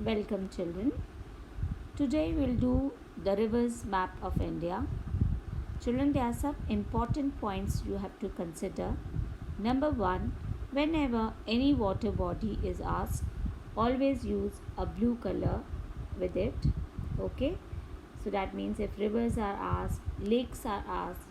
Welcome children. Today we'll do the rivers map of India. Children, there are some important points you have to consider. Number 1, whenever any water body is asked, always use a blue color with it. Okay? So that means if rivers are asked, lakes are asked,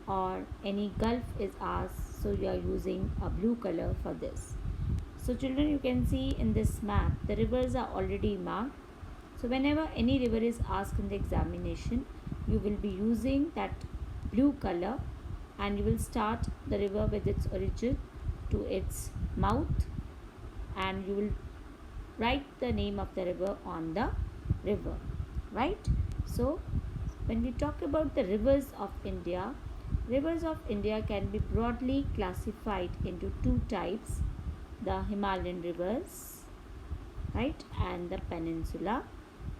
or any gulf is asked, so you are using a blue color for this. So children, you can see in this map the rivers are already marked. So whenever any river is asked in the examination, you will be using that blue color and you will start the river with its origin to its mouth and you will write the name of the river on the river, right? So when we talk about the rivers of India can be broadly classified into two types: the Himalayan rivers, right, and the Peninsula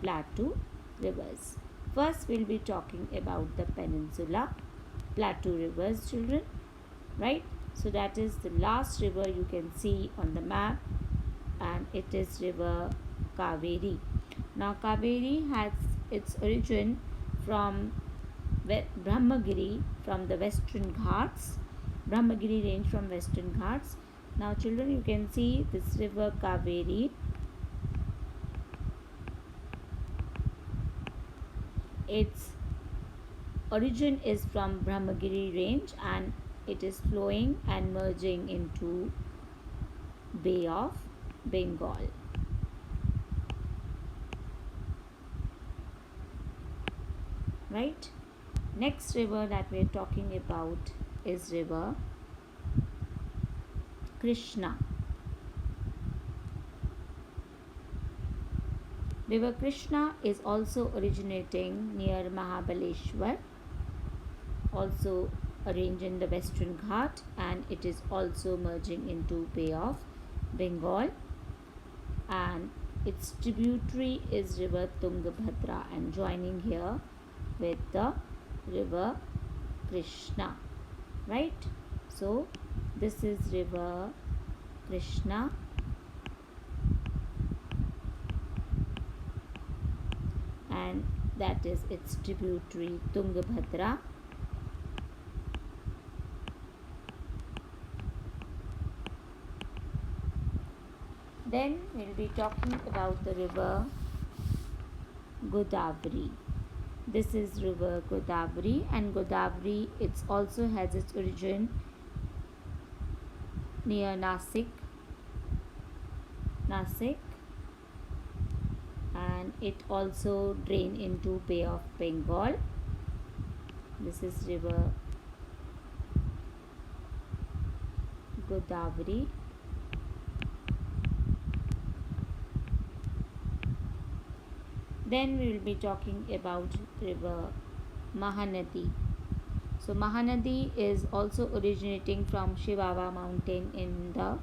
Plateau rivers. First, we'll be talking about the Peninsula Plateau rivers, children, right? So that is the last river you can see on the map, and it is River Kaveri. Now, Kaveri has its origin from Brahmagiri, from the Western Ghats, Brahmagiri range from Western Ghats. Now, children, you can see this River Kaveri. Its origin is from Brahmagiri range and it is flowing and merging into Bay of Bengal. Right? Next river that we are talking about is River Krishna. River Krishna is also originating near Mahabaleshwar, also arranged in the Western Ghat, and it is also merging into Bay of Bengal, and its tributary is River Tungabhadra and joining here with the River Krishna, right? So this is River Krishna, and that is its tributary Tungabhadra. Then we'll be talking about the River Godavari. This is River Godavari, and Godavari it also has its origin near Nasik, and it also drain into Bay of Bengal. This is River Godavari. Then we will be talking about River Mahanadi. So Mahanadi is also originating from Shivava mountain in the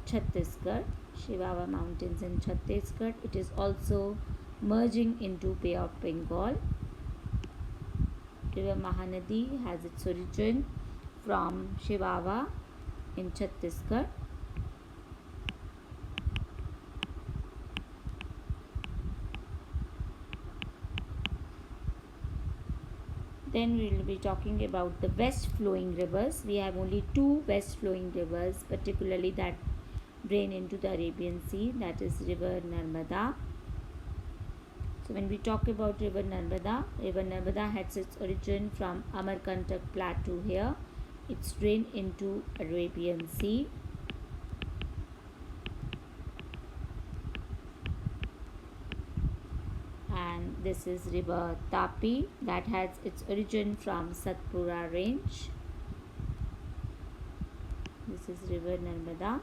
Chhattisgarh. Shivava mountains in Chhattisgarh. It is also merging into Bay of Bengal. River Mahanadi has its origin from Shivava in Chhattisgarh. Then we will be talking about the west flowing rivers. We have only two west flowing rivers, particularly that drain into the Arabian Sea, that is River Narmada. So when we talk about River Narmada has its origin from Amarkantak Plateau here. It's drained into Arabian Sea. And this is River Tapi that has its origin from Satpura range. This is River Narmada.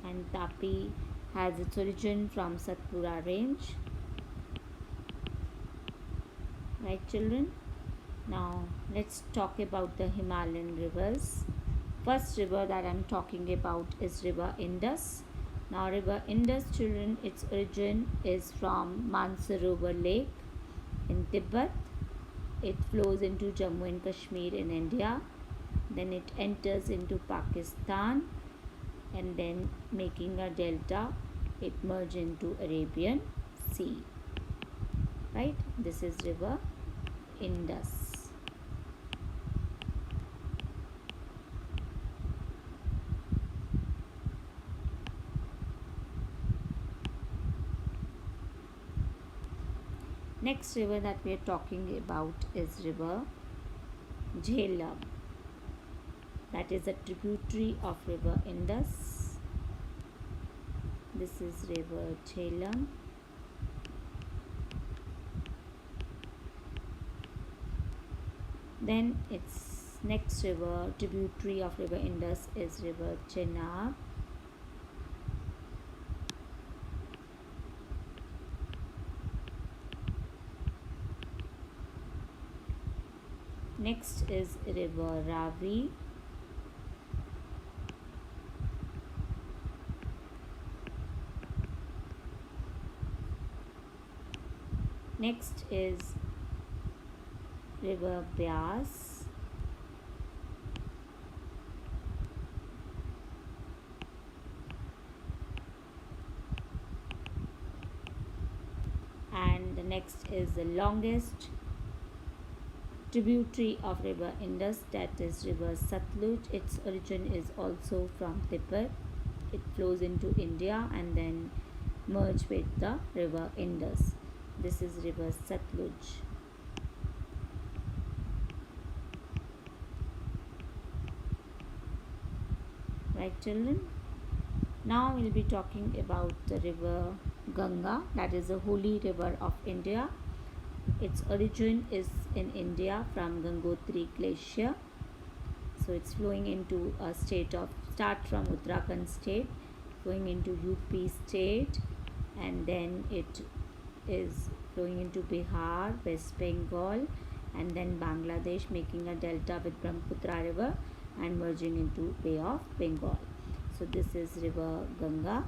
And Tapi has its origin from Satpura range. Right, children? Now let's talk about the Himalayan rivers. First river that I'm talking about is River Indus. Now river Indus, children, its origin is from Mansarovar Lake in Tibet. It flows into Jammu and Kashmir in India. Then it enters into Pakistan, and then making a delta, it merges into Arabian Sea. Right? This is river Indus. Next river that we are talking about is river Jhelum. That is a tributary of river Indus. This is river Jhelum. Then its next river, tributary of river Indus, is river Chenab. Next is river Ravi. Next is river Byas. And the next is the longest tributary of river Indus, that is river Satluj. Its origin is also from Tibet. It flows into India and then merge with the river Indus. This is river Satluj. Right, children? Now we'll be talking about the river Ganga, that is a holy river of India. Its origin is in India from Gangotri Glacier. So it's flowing into a start from Uttarakhand state, going into UP state, and then it is flowing into Bihar, West Bengal, and then Bangladesh, making a delta with Brahmaputra river and merging into Bay of Bengal. So this is river Ganga,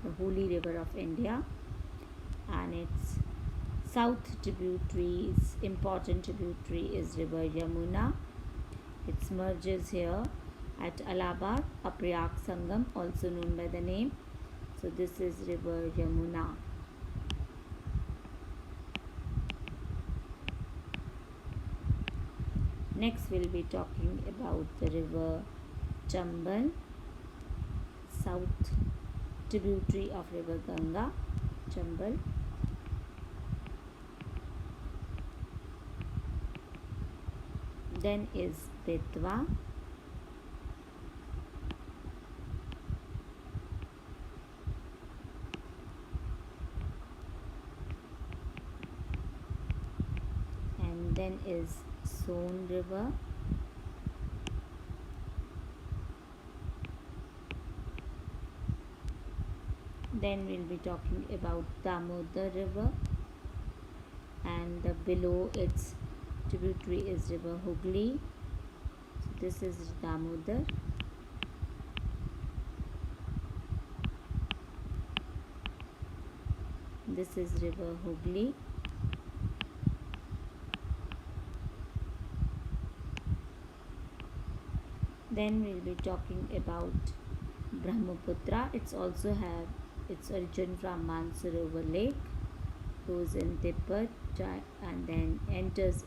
the holy river of India, and its south tributaries, important tributary is river Yamuna. It merges here at Allahabad, a Prayag Sangam, also known by the name. So this is river Yamuna. Next we'll be talking about the river Chambal, south tributary of river Ganga, Chambal. Then is Betwa. And then is Son river. Then we'll be talking about Damodar river, and below its tributary is river Hooghly. So this is Damodar. This is river Hooghly. Then we'll be talking about Brahmaputra. It's also have its origin from Mansarovar Lake, goes in Tibet, and then enters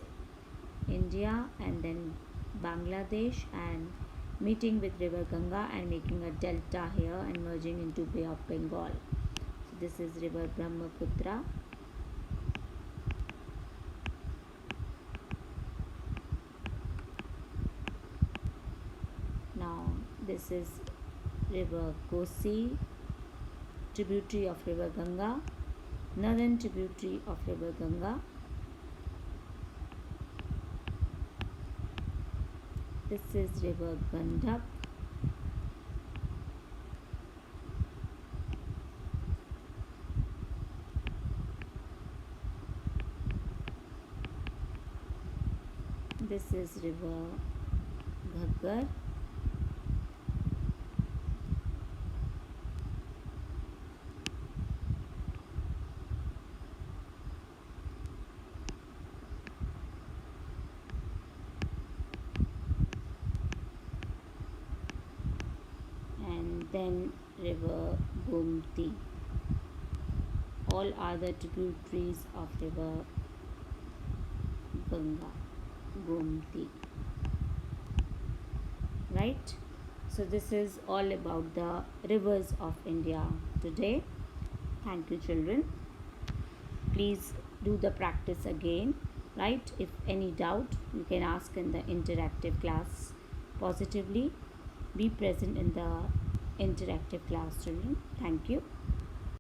India and then Bangladesh, and meeting with river Ganga and making a delta here and merging into Bay of Bengal. So this is river Brahmaputra. Now this is river Kosi, tributary of river Ganga, northern tributary of river Ganga. This is river Gandak. This is river Ghaggar. then river Gomti. All are the tributaries of river Ganga, Gomti. Right? So this is all about the rivers of India today. Thank you, children. Please do the practice again. Right? If any doubt, you can ask in the interactive class positively. Be present in the interactive class, children. Thank you.